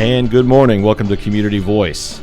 And good morning. Welcome to Community Voice.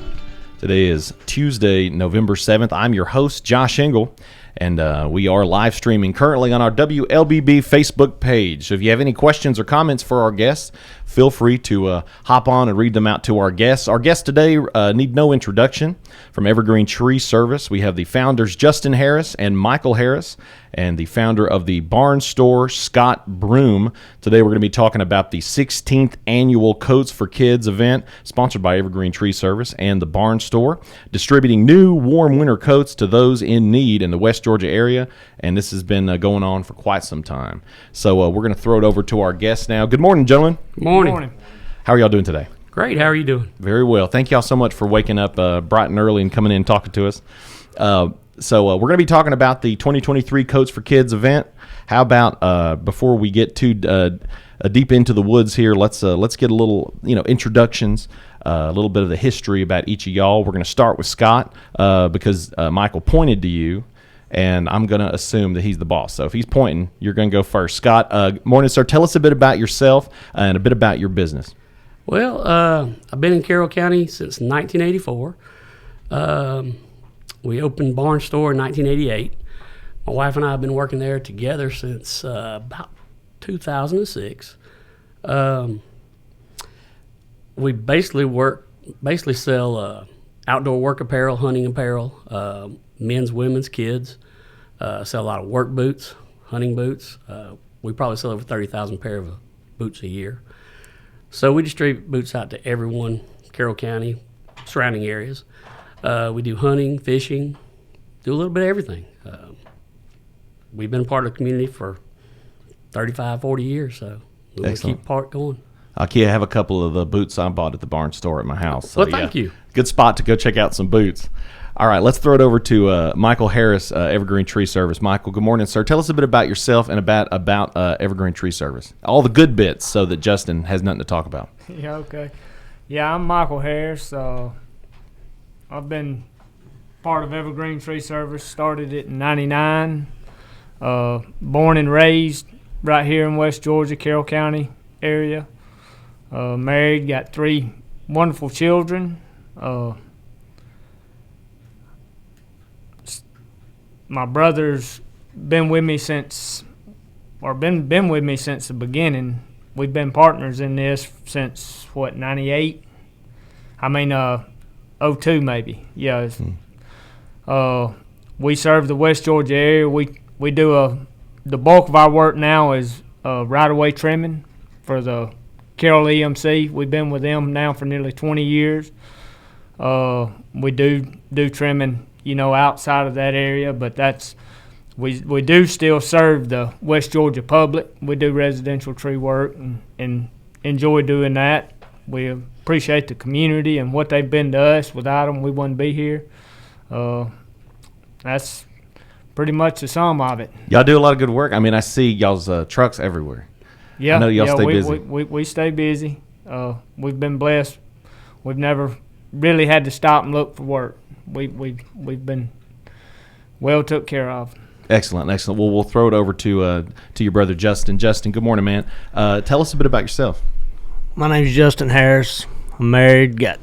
Today is Tuesday, November 7th. I'm your host, Josh Engel, and we are live streaming currently on our WLBB Facebook page. So if you have any questions or comments for our guests, feel free to hop on and read them out to our guests. Our guests today need no introduction. From Evergreen Tree Service, we have the founders Justin Harris and Michael Harris, and the founder of the Barnes Store, Scott Broom. Today we're going to be talking about the 16th annual Coats for Kids event, sponsored by Evergreen Tree Service and the Barnes Store, distributing new warm winter coats to those in need in the West Georgia area, and this has been going on for quite some time. So we're going to throw it over to our guests now. Good morning, gentlemen. Good morning. Good morning. How are y'all doing today? Great. How are you doing? Very well. Thank y'all so much for waking up bright and early and coming in and talking to us. So we're going to be talking about the 2023 Coats for Kids event. How about before we get too deep into the woods here, let's get a little introductions, a little bit of the history about each of y'all. We're going to start with Scott because Michael pointed to you, and I'm going to assume that he's the boss. So if he's pointing, you're going to go first. Scott, morning, sir. Tell us a bit about yourself and a bit about your business. Well, I've been in Carroll County since 1984. We opened Barnes Store in 1988. My wife and I have been working there together since about 2006. We basically sell outdoor work apparel, hunting apparel, men's, women's, kids. Sell a lot of work boots, hunting boots. We probably sell over 30,000 pair of boots a year. So we distribute boots out to everyone, Carroll County, surrounding areas. We do hunting, fishing, do a little bit of everything. We've been a part of the community for 35, 40 years, so we're going to keep part going. I have a couple of the boots I bought at the Barnes Store at my house. So, well, thank you. Good spot to go check out some boots. All right, let's throw it over to Michael Harris, Evergreen Tree Service. Michael, good morning, sir. Tell us a bit about yourself and about Evergreen Tree Service. All the good bits so that Justin has nothing to talk about. Yeah, okay. Yeah, I'm Michael Harris. I've been part of Evergreen Tree Service, started it in 99. Born and raised right here in West Georgia, Carroll County area. Married, got 3 wonderful children. My brother's been with me since the beginning. We've been partners in this since 98? 02 maybe. Yeah. We serve the West Georgia area. We do the bulk of our work now is right-of-way trimming for the Carroll EMC. We've been with them now for nearly 20 years. We do trimming, outside of that area, but we do still serve the West Georgia public. We do residential tree work and enjoy doing that. We appreciate the community and what they've been to us. Without them, we wouldn't be here. That's pretty much the sum of it. Y'all do a lot of good work. I see y'all's trucks everywhere. Yeah, I know y'all stay busy. We stay busy. We've been blessed. We've never really had to stop and look for work. We've been well took care of. Excellent. Well, we'll throw it over to your brother Justin. Justin, good morning, man. Tell us a bit about yourself. My name's Justin Harris. I'm married, got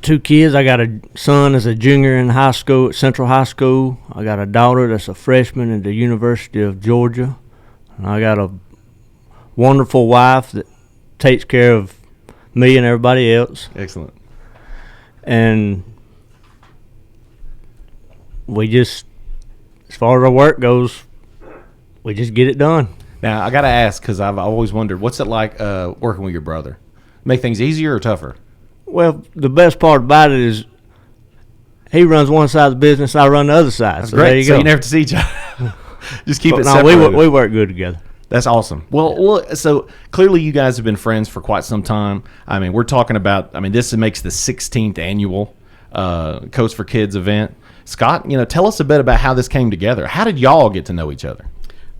2 kids. I got a son that's a junior in high school at Central High School. I got a daughter that's a freshman at the University of Georgia. And I got a wonderful wife that takes care of me and everybody else. Excellent. And we just, as far as our work goes, we just get it done. Now, I got to ask, because I've always wondered, what's it like working with your brother? Make things easier or tougher? Well, the best part about it is he runs one side of the business, I run the other side. That's so great. There you so go. You never have to see each other. Just keep it no, separated. we work good together. That's awesome. Well, so clearly you guys have been friends for quite some time. We're talking about, this makes the 16th annual Coats for Kids event. Scott, tell us a bit about how this came together. How did y'all get to know each other?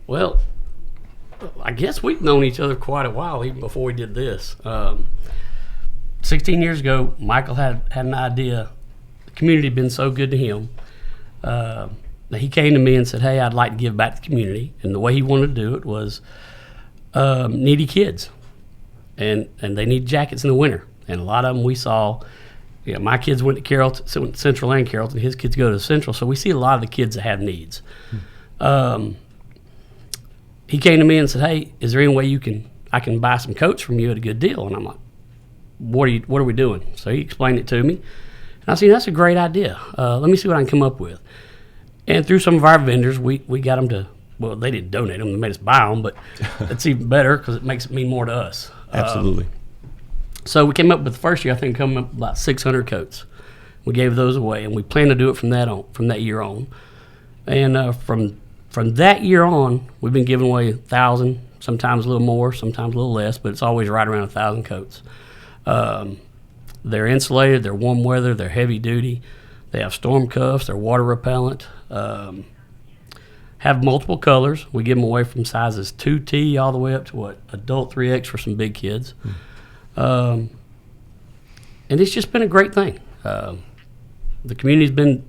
Well, I guess we've known each other quite a while, even before we did this. 16 years ago, Michael had an idea. The community had been so good to him that he came to me and said, hey, I'd like to give back to the community. And the way he wanted to do it was needy kids. And they need jackets in the winter. And a lot of them we saw, my kids went to Carrollton, went to Central and Carrollton. His kids go to Central. So we see a lot of the kids that have needs. He came to me and said, hey, is there any way I can buy some coats from you at a good deal? And I'm like, what are we doing? So he explained it to me. And I said, that's a great idea. Let me see what I can come up with. And through some of our vendors, we got them to, well, they didn't donate them. They made us buy them, but it's even better because it makes it mean more to us. Absolutely. So we came up with the first year, I think, coming up with about 600 coats. We gave those away, and we plan to do it from that year on. And from that year on, we've been giving away 1,000, sometimes a little more, sometimes a little less, but it's always right around 1,000 coats. They're insulated, they're warm weather, they're heavy duty, they have storm cuffs, they're water repellent, have multiple colors. We give them away from sizes 2T all the way up to adult 3X for some big kids. And it's just been a great thing. The community's been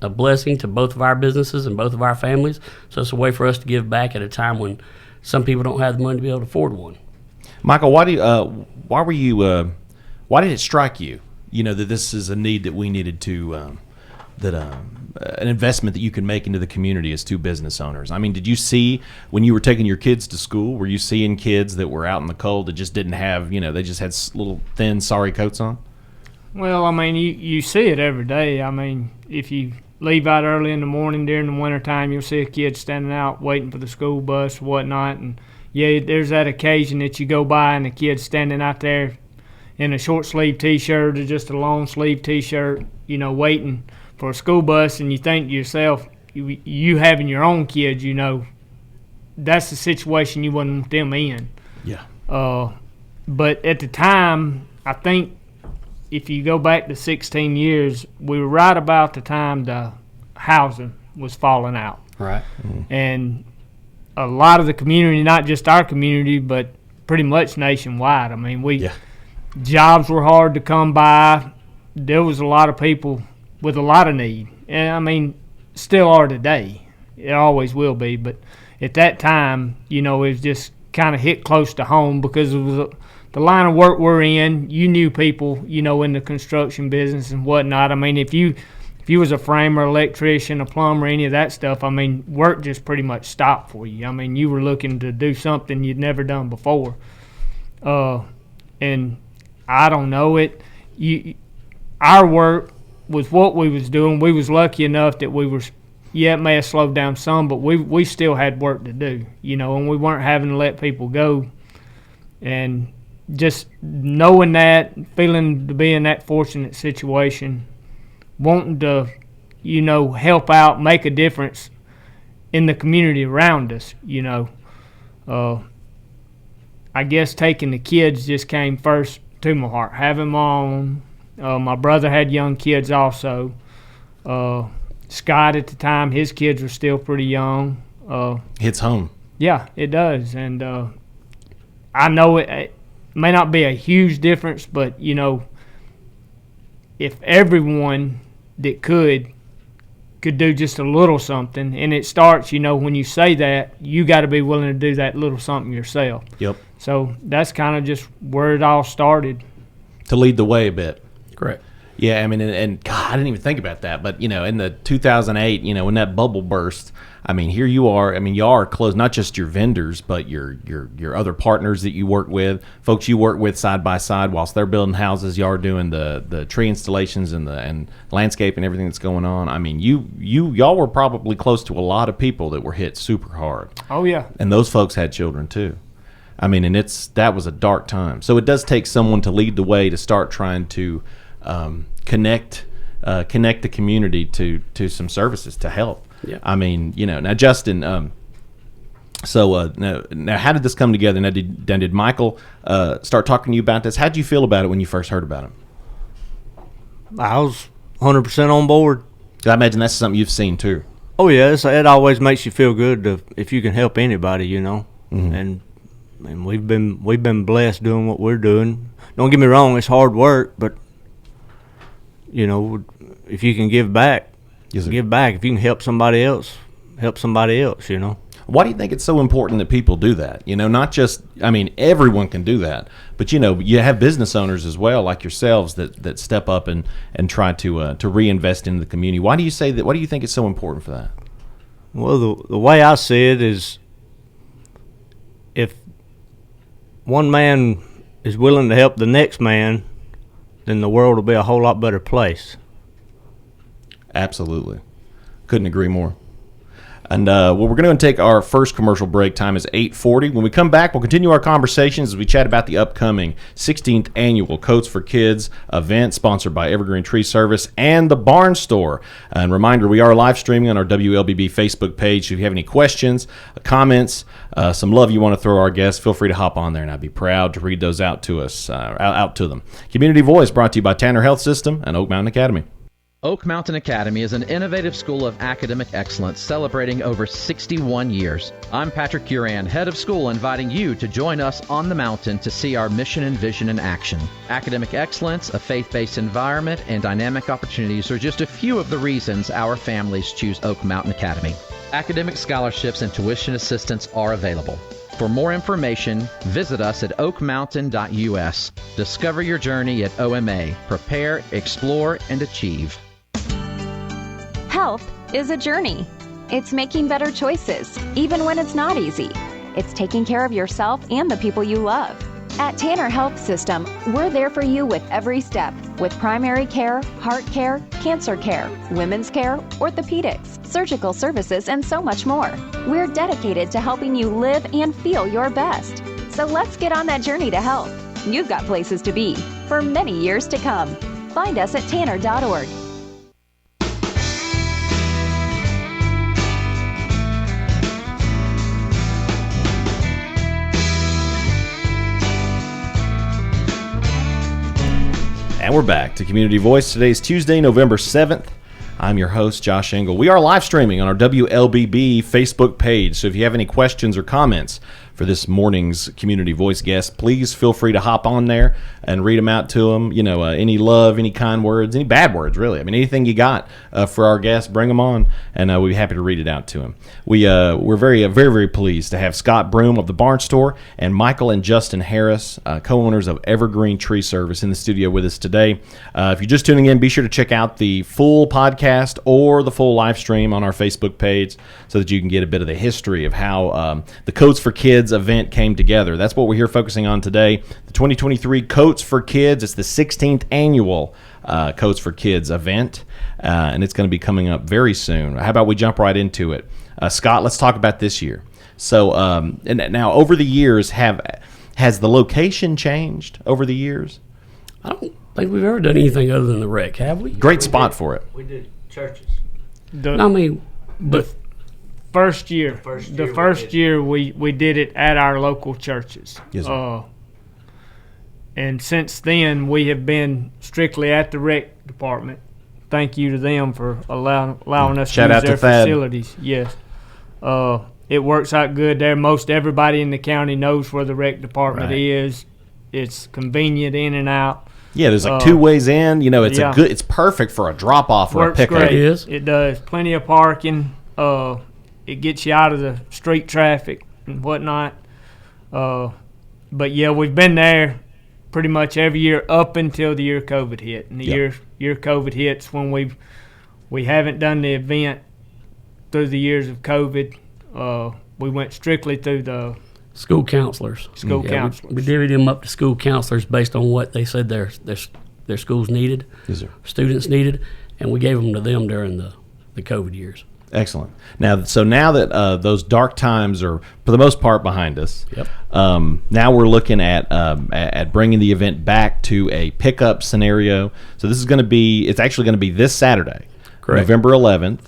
a blessing to both of our businesses and both of our families. So it's a way for us to give back at a time when some people don't have the money to be able to afford one. Michael, why did it strike you, that this is a need that we needed to, an investment that you can make into the community as two business owners? I mean, did you see when you were taking your kids to school, were you seeing kids that were out in the cold that just didn't have, they just had little thin, sorry coats on? Well, I mean, you see it every day. I mean, if you leave out early in the morning during the wintertime, you'll see a kid standing out waiting for the school bus or whatnot. And, yeah, there's that occasion that you go by and the kid's standing out there in a short-sleeve T-shirt or just a long-sleeve T-shirt, waiting for a school bus, and you think to yourself, you having your own kids, that's the situation you wouldn't want them in. Yeah. But at the time, I think if you go back to 16 years, we were right about the time the housing was falling out. Right. Mm-hmm. And a lot of the community, not just our community, but pretty much nationwide. I mean, jobs were hard to come by. There was a lot of people with a lot of need. And, I mean, still are today. It always will be. But at that time, it was just kind of hit close to home because it was the line of work we're in. You knew people, in the construction business and whatnot. I mean, if you was a framer, electrician, a plumber, any of that stuff, I mean, work just pretty much stopped for you. I mean, you were looking to do something you'd never done before. And I don't know it. Our work was what we was doing. We was lucky enough that we were, it may have slowed down some, but we still had work to do, and we weren't having to let people go. And just knowing that, feeling to be in that fortunate situation, wanting to, help out, make a difference in the community around us, I guess taking the kids just came first to my heart. Having my own. My brother had young kids also. Scott at the time, his kids were still pretty young. Hits home. Yeah, it does. And I know it may not be a huge difference, but, if everyone that could do just a little something, and it starts, when you say that, you got to be willing to do that little something yourself. Yep. So that's kind of just where it all started. To lead the way a bit. Correct. Yeah, I mean, and God, I didn't even think about that. But, in the 2008, when that bubble burst, I mean, here you are. I mean, y'all are close, not just your vendors, but your other partners that you work with, folks you work with side by side whilst they're building houses. Y'all are doing the tree installations and landscape and everything that's going on. I mean, y'all were probably close to a lot of people that were hit super hard. Oh, yeah. And those folks had children, too. I mean, and that was a dark time. So it does take someone to lead the way to start trying to connect the community to some services to help. Yeah. I mean, now Justin, now how did this come together? Now did Michael start talking to you about this? How did you feel about it when you first heard about him? I was 100% on board. I imagine that's something you've seen too. Oh yeah, it always makes you feel good if you can help anybody, Mm-hmm. And we've been blessed doing what we're doing. Don't get me wrong, it's hard work, but if you can give back, Yes, sir. give back. If you can help somebody else, Why do you think it's so important that people do that? Not just, everyone can do that, but you have business owners as well, like yourselves, that step up and try to reinvest in the community. Why do you say that? Why do you think it's so important for that? Well, the way I see it is, if one man is willing to help the next man, then the world will be a whole lot better place. Absolutely. Couldn't agree more. And we're going to take our first commercial break. Time is 8:40. When we come back, we'll continue our conversations as we chat about the upcoming 16th Annual Coats for Kids event sponsored by Evergreen Tree Service and the Barnes Store. And reminder, we are live streaming on our WLBB Facebook page. If you have any questions, comments, some love you want to throw our guests, feel free to hop on there, and I'd be proud to read those out to us, out to them. Community Voice brought to you by Tanner Health System and Oak Mountain Academy. Oak Mountain Academy is an innovative school of academic excellence celebrating over 61 years. I'm Patrick Uran, head of school, inviting you to join us on the mountain to see our mission and vision in action. Academic excellence, a faith-based environment, and dynamic opportunities are just a few of the reasons our families choose Oak Mountain Academy. Academic scholarships and tuition assistance are available. For more information, visit us at oakmountain.us. Discover your journey at OMA. Prepare, explore, and achieve. Health is a journey. It's making better choices, even when it's not easy. It's taking care of yourself and the people you love. At Tanner Health System, we're there for you with every step, with primary care, heart care, cancer care, women's care, orthopedics, surgical services, and so much more. We're dedicated to helping you live and feel your best. So let's get on that journey to health. You've got places to be for many years to come. Find us at tanner.org. And we're back to Community Voice. Today's Tuesday, November 7th. I'm your host, Josh Engel. We are live streaming on our WLBB Facebook page, so if you have any questions or comments for this morning's Community Voice guest, please feel free to hop on there and read them out to them. Any love, any kind words, any bad words, really. Anything you got for our guest, bring them on, and we'll be happy to read it out to him. We're very, very pleased to have Scott Broom of the Barnes Store and Michael and Justin Harris, co-owners of Evergreen Tree Service, in the studio with us today. If you're just tuning in, be sure to check out the full podcast or the full live stream on our Facebook page so that you can get a bit of the history of how the Coats for Kids event came together. That's what we're here focusing on today. The 2023 Coats for Kids. It's the 16th annual Coats for Kids event, and it's going to be coming up very soon. How about we jump right into it? Scott, let's talk about this year. So, and now over the years, has the location changed over the years? I don't think we've ever done anything other than the rec, have we? Great spot for it. We did churches. But First year, the first year we did it at our local churches. Yes, sir. And since then, we have been strictly at the rec department. Thank you to them for allowing us to use their facilities. Yes. It works out good there. Most everybody in the county knows where the rec department is. It's convenient in and out. Yeah, there's like 2 ways in. It's perfect for a drop off or a pickup. Great. It does. Plenty of parking. It gets you out of the street traffic and whatnot. But yeah, we've been there pretty much every year up until the year COVID hit. And the year COVID hits when we haven't done the event through the years of COVID. We went strictly through the school counselors. We divvied them up to school counselors based on what they said their schools needed, yes, sir, students needed, and we gave them to them during the COVID years. Excellent. Now that those dark times are, for the most part, behind us, now we're looking at bringing the event back to a pickup scenario. So it's actually going to be this Saturday, correct, November 11th,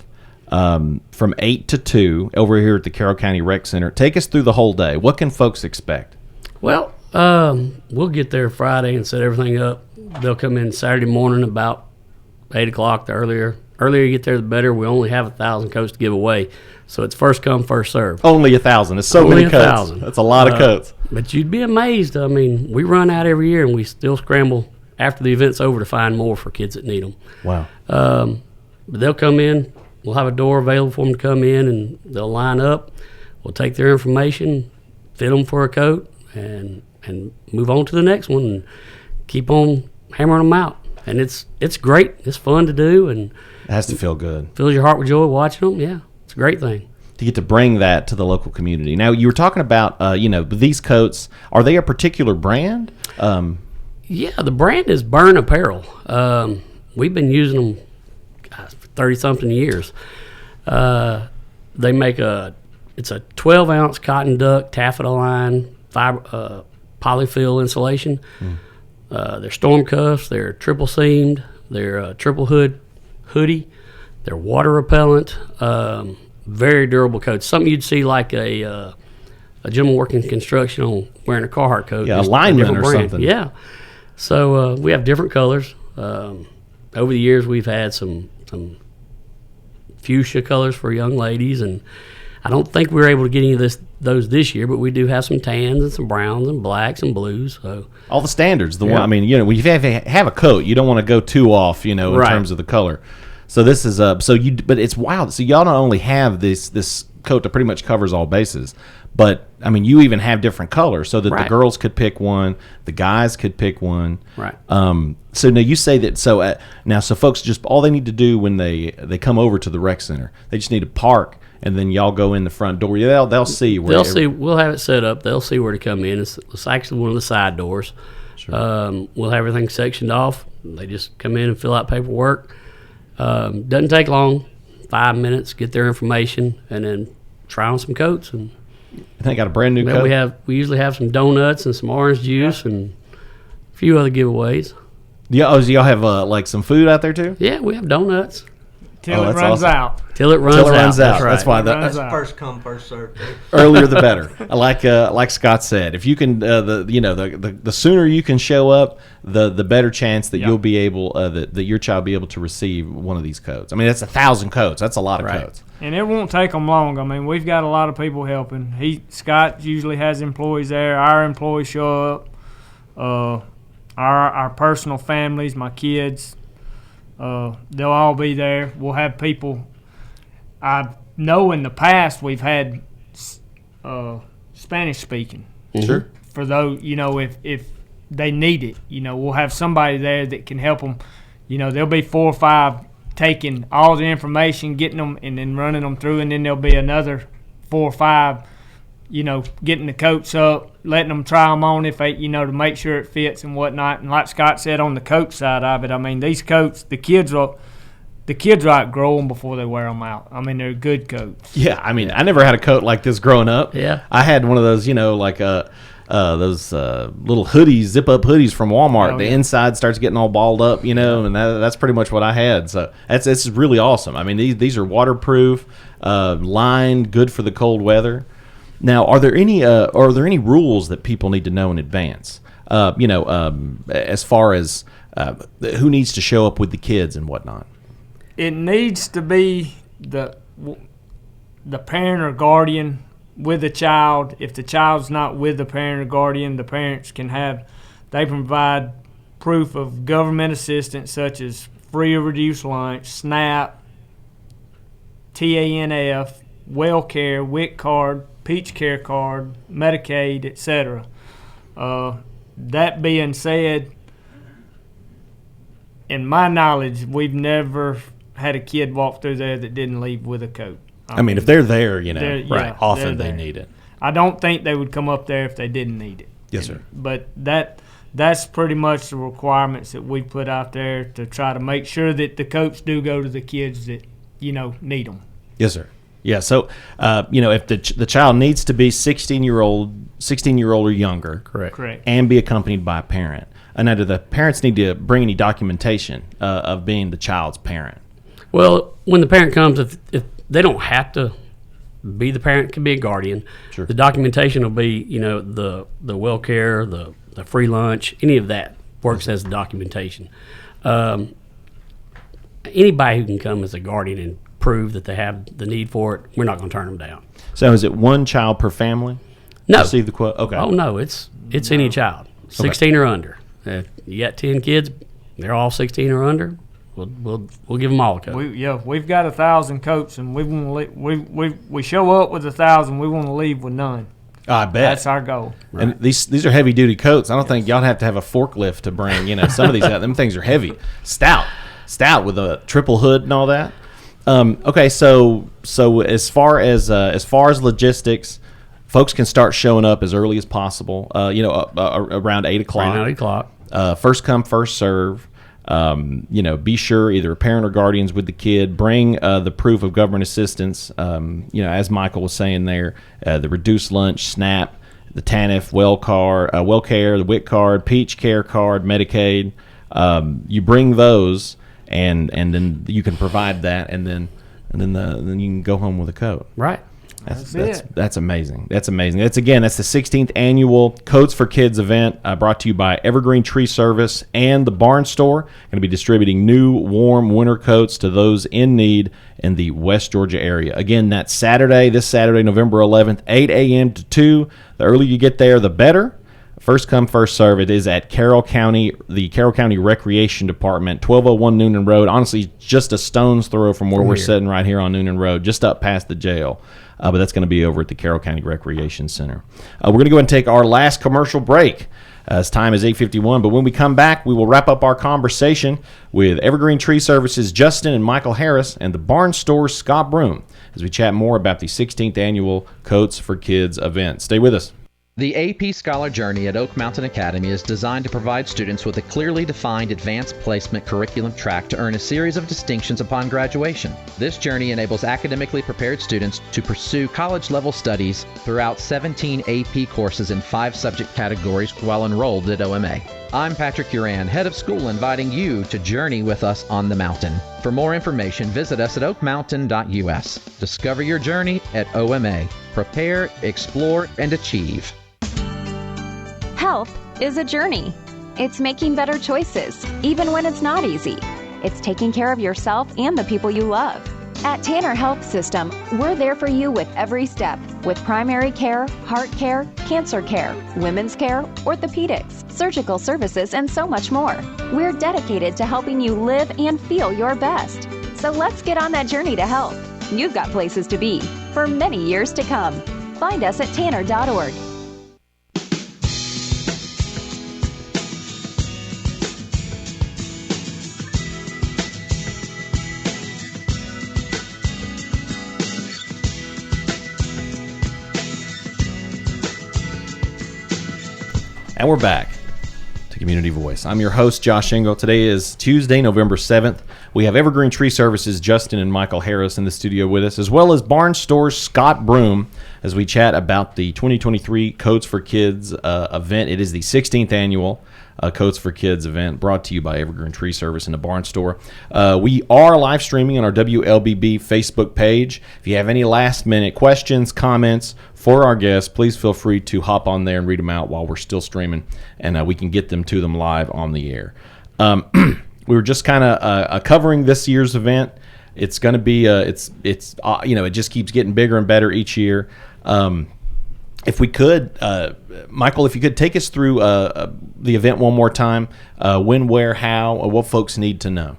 from 8 to 2 over here at the Carroll County Rec Center. Take us through the whole day. What can folks expect? Well, we'll get there Friday and set everything up. They'll come in Saturday morning about 8 o'clock. The earlier you get there, the better. We only have 1,000 coats to give away, so it's first come, first serve. Only 1,000. It's so many coats. 1,000. That's a lot of coats. But you'd be amazed. We run out every year, and we still scramble after the event's over to find more for kids that need them. Wow. But they'll come in. We'll have a door available for them to come in, and they'll line up. we'll take their information, fit them for a coat, and move on to the next one and keep on hammering them out. And it's great. It's fun to do, and It has to feel good fills your heart with joy watching them. Yeah, it's a great thing. to get to bring that to the local community. Now, you were talking about, these coats. Are they a particular brand? Yeah, the brand is Burn Apparel. We've been using them for 30-something years. They make it's a 12-ounce cotton duck taffeta line fiber polyfill insulation. They're storm cuffs. They're triple seamed. They're triple hoodie. They're water repellent. Very durable coats. Something you'd see like a gentleman working construction on wearing a Carhartt coat. Yeah, a Just lineman different or brand. something. Yeah. So we have different colors. Over the years, we've had some fuchsia colors for young ladies, and I don't think we were able to get any of those this year, but we do have some tans and some browns and blacks and blues. So All the standards. Yeah. When you have a coat, you don't want to go too off, in Right. terms of the color. So this is but it's wild. So y'all not only have this coat that pretty much covers all bases, but you even have different colors so that the Right. girls could pick one, the guys could pick one. Right. So now you say that. So folks just all they need to do when they come over to the rec center, they just need to park, and then y'all go in the front door. Yeah, they'll see where they'll see. We'll have it set up. They'll see where to come in. It's actually one of the side doors. Sure. We'll have everything sectioned off. They just come in and fill out paperwork. Doesn't take long, 5 minutes, get their information, and then try on some coats. And They got a brand new then coat. we usually have some donuts and some orange juice and a few other giveaways. Yeah. So y'all have like some food out there too. Yeah, we have donuts Till it that's runs awesome. out. till it runs Till it out. runs out. That's right. That's why Runs the out. First come, first serve. earlier the better. Like Scott said, if you can, the sooner you can show up, the better chance that Yeah. you'll be able that your child be able to receive one of these coats. That's 1,000 coats. That's a lot of Right. coats. And it won't take them long. We've got a lot of people helping. Scott usually has employees there. Our employees show up. Our personal families, my kids, they'll all be there. We'll have people. I know in the past we've had Spanish speaking. Sure. For those, if they need it, we'll have somebody there that can help them. There'll be 4 or 5 taking all the information, getting them, and then running them through, and then there'll be another 4 or 5, getting the coats up, letting them try them on if they, to make sure it fits and whatnot. And like Scott said, on the coat side of it, these coats, the kids will outgrow them before they wear them out. They're good coats. Yeah. I never had a coat like this growing up. Yeah. I had one of those, those little hoodies, zip up hoodies from Walmart. Oh, The yeah. inside starts getting all balled up, and that's pretty much what I had. So it's really awesome. These are waterproof, lined, good for the cold weather. Now, are there any rules that people need to know in advance? As far as who needs to show up with the kids and whatnot. It needs to be the parent or guardian with the child. If the child's not with the parent or guardian, the parents they provide proof of government assistance such as free or reduced lunch, SNAP, TANF, WellCare, WIC card, Peach Care card, Medicaid, etc. That being said, in my knowledge, we've never had a kid walk through there that didn't leave with a coat. If they're there, yeah, often they're they there. need it. I don't think they would come up there if they didn't need it. Yes, sir. But that's pretty much the requirements that we put out there to try to make sure that the coats do go to the kids that need them. Yes, sir. Yeah. So, if the child needs to be 16-year-old or younger, Correct. and be accompanied by a parent. And now, do the parents need to bring any documentation of being the child's parent? Well, when the parent comes, if they don't have to be the parent, it can be a guardian. Sure. The documentation will be, the WellCare, the free lunch, any of that works as the documentation. Anybody who can come as a guardian and prove that they have the need for it, we're not going to turn them down. So, is it one child per family? No. Receive the quote. Okay. Oh no, it's any child, 16 or under. If you got 10 kids, they're all 16 or under. we'll give them all a coat. We've got 1,000 coats, and we want to we show up with 1,000. We want to leave with none. I bet That's our goal. Right. And these are heavy duty coats. I don't think y'all have to have a forklift to bring some of these out. Them things are heavy, stout with a triple hood and all that. Okay, so as far as logistics, folks can start showing up as early as possible. Around 8 o'clock. Around 8 o'clock. First come, first serve. Be sure either a parent or guardians with the kid. Bring the proof of government assistance. As Michael was saying there, the reduced lunch, SNAP, the TANF, WellCare, the WIC card, Peach Care card, Medicaid. You bring those. And then you can provide that, and then you can go home with a coat. Right. That's amazing. That's amazing. That's the 16th annual Coats for Kids event brought to you by Evergreen Tree Service and the Barnes Store. Going to be distributing new warm winter coats to those in need in the West Georgia area. Again, that's this Saturday, November 11th, 8 a.m. to 2. The earlier you get there, the better. First come, first serve. It is at the Carroll County Recreation Department, 1201 Noonan Road. Honestly, just a stone's throw from where we're sitting right here on Noonan Road, just up past the jail. But that's going to be over at the Carroll County Recreation Center. We're going to go ahead and take our last commercial break. As time is 8:51, but when we come back, we will wrap up our conversation with Evergreen Tree Services Justin and Michael Harris and the Barnes Store's Scott Broom as we chat more about the 16th annual Coats for Kids event. Stay with us. The AP Scholar Journey at Oak Mountain Academy is designed to provide students with a clearly defined advanced placement curriculum track to earn a series of distinctions upon graduation. This journey enables academically prepared students to pursue college-level studies throughout 17 AP courses in 5 subject categories while enrolled at OMA. I'm Patrick Uran, head of school, inviting you to journey with us on the mountain. For more information, visit us at oakmountain.us. Discover your journey at OMA. Prepare, explore, and achieve. Health is a journey. It's making better choices, even when it's not easy. It's taking care of yourself and the people you love. At Tanner Health System, we're there for you with every step, with primary care, heart care, cancer care, women's care, orthopedics, surgical services, and so much more. We're dedicated to helping you live and feel your best. So let's get on that journey to health. You've got places to be for many years to come. Find us at tanner.org. And we're back to Community Voice. I'm your host, Josh Engel. Today is Tuesday, November 7th. We have Evergreen Tree Services, Justin and Michael Harris in the studio with us, as well as Barnes Store's Scott Broom, as we chat about the 2023 Coats for Kids event. It is the 16th annual Coats for Kids event brought to you by Evergreen Tree Service and the Barnes Store. We are live streaming on our WLBB Facebook page. If you have any last-minute questions, comments for our guests, please feel free to hop on there and read them out while we're still streaming, and we can get them to them live on the air. We were just kind of covering this year's event. It's going to be it just keeps getting bigger and better each year. If we could, Michael, if you could take us through the event one more time, when, where, how, what folks need to know.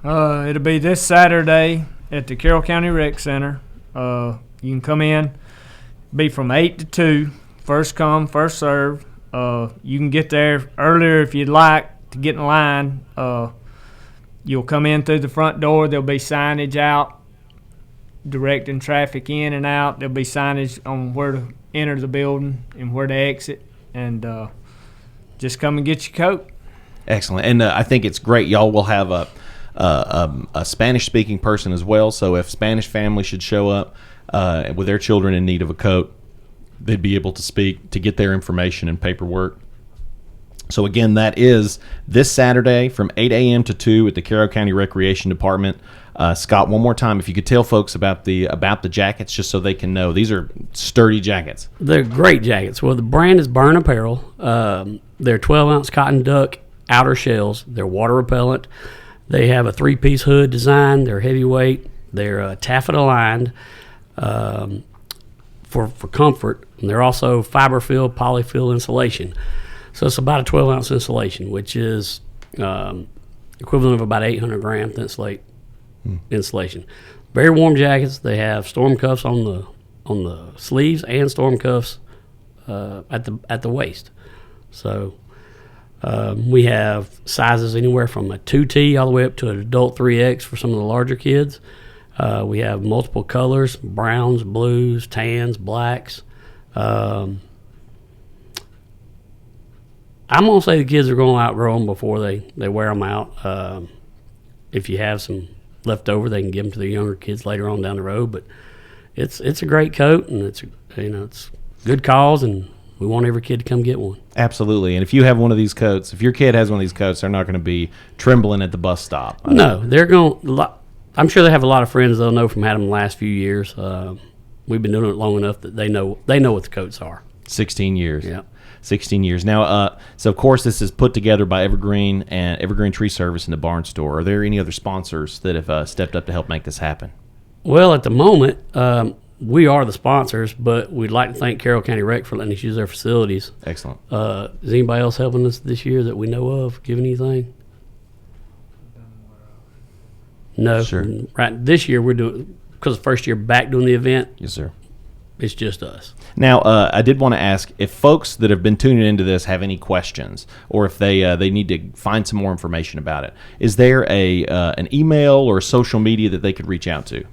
It'll be this Saturday at the Carroll County Rec Center. You can come in, be from 8 to 2, first come, first serve. You can get there earlier if you'd like to get in line. You'll come in through the front door. There'll be signage out directing traffic in and out. There'll be signage on where to enter the building and where to exit, and just come and get your coat. Excellent. And I think it's great. Y'all will have a Spanish-speaking person as well, so if Spanish families should show up with their children in need of a coat, they'd be able to speak to get their information and paperwork. So again, that is this Saturday from 8 a.m. to 2 at the Carroll County Recreation Department. Scott, one more time, if you could tell folks about the jackets, just so they can know. These are sturdy jackets. They're great jackets. Well, the brand is Burn Apparel. They're 12-ounce cotton duck outer shells. They're water repellent. They have a 3-piece hood design. They're heavyweight. They're taffeta lined for comfort. And they're also fiber-filled, polyfill insulation. So it's about a 12-ounce insulation, which is equivalent of about 800 grams insulation. Very warm jackets. They have storm cuffs on the sleeves and storm cuffs at the waist. So we have sizes anywhere from a 2T all the way up to an adult 3X for some of the larger kids. We have multiple colors: browns, blues, tans, blacks. I'm gonna say the kids are gonna outgrow them before they wear them out. If you have some left over, they can give them to the younger kids later on down the road. But it's a great coat, and it's good cause, and we want every kid to come get one. Absolutely. And if you have one of these coats, if your kid has one of these coats, they're not going to be trembling at the bus stop. No, they're going. I'm sure they have a lot of friends they'll know from having them the last few years. We've been doing it long enough that they know what the coats are. 16 years. Yeah. 16 years. Now, so of course, this is put together by Evergreen and Evergreen Tree Service and the Barnes Store. Are there any other sponsors that have stepped up to help make this happen? Well, at the moment, we are the sponsors, but we'd like to thank Carroll County Rec for letting us use their facilities. Excellent. Is anybody else helping us this year that we know of? Give anything? No. Sure. Right. This year we're doing, because the first year back doing the event. Yes, sir. It's just us. Now, I did want to ask if folks that have been tuning into this have any questions, or if they need to find some more information about it. Is there an email or social media that they could reach out to?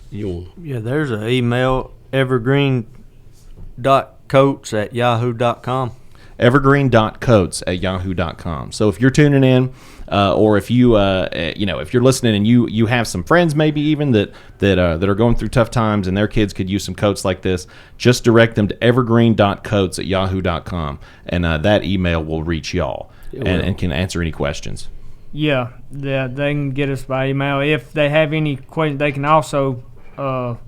Yeah, there's an email, evergreen.coats@yahoo.com. evergreen.coats@yahoo.com. So if you're tuning in, or if you if you're listening and you have some friends maybe even that are going through tough times and their kids could use some coats like this, just direct them to evergreen.coats@yahoo.com, and that email will reach y'all and can answer any questions. Yeah, they can get us by email. If they have any questions, they can also call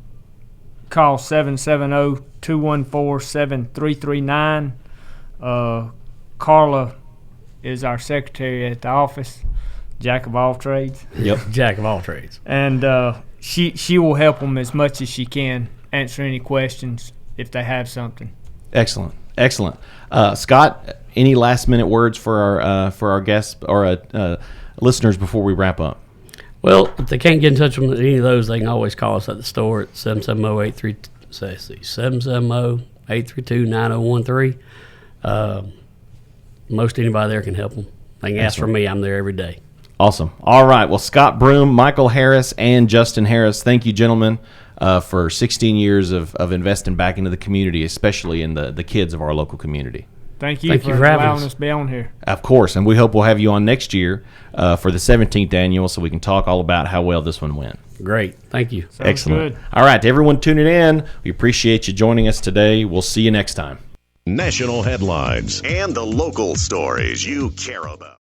770-214-7339. Carla is our secretary at the office, jack of all trades. Yep. Jack of all trades. And she will help them as much as she can, answer any questions if they have something. Excellent. Scott, any last minute words for our guests or listeners before we wrap up? Well, if they can't get in touch with any of those, they can always call us at the store at 770-832-9013. Most anybody there can help them. They can ask for me. I'm there every day. Awesome. All right. Well, Scott Broom, Michael Harris, and Justin Harris, thank you, gentlemen, for 16 years of investing back into the community, especially in the kids of our local community. Thank you for allowing us to be on here. Of course, and we hope we'll have you on next year for the 17th annual so we can talk all about how well this one went. Great. Thank you. Sounds excellent. Good. All right, to everyone tuning in, we appreciate you joining us today. We'll see you next time. National headlines and the local stories you care about.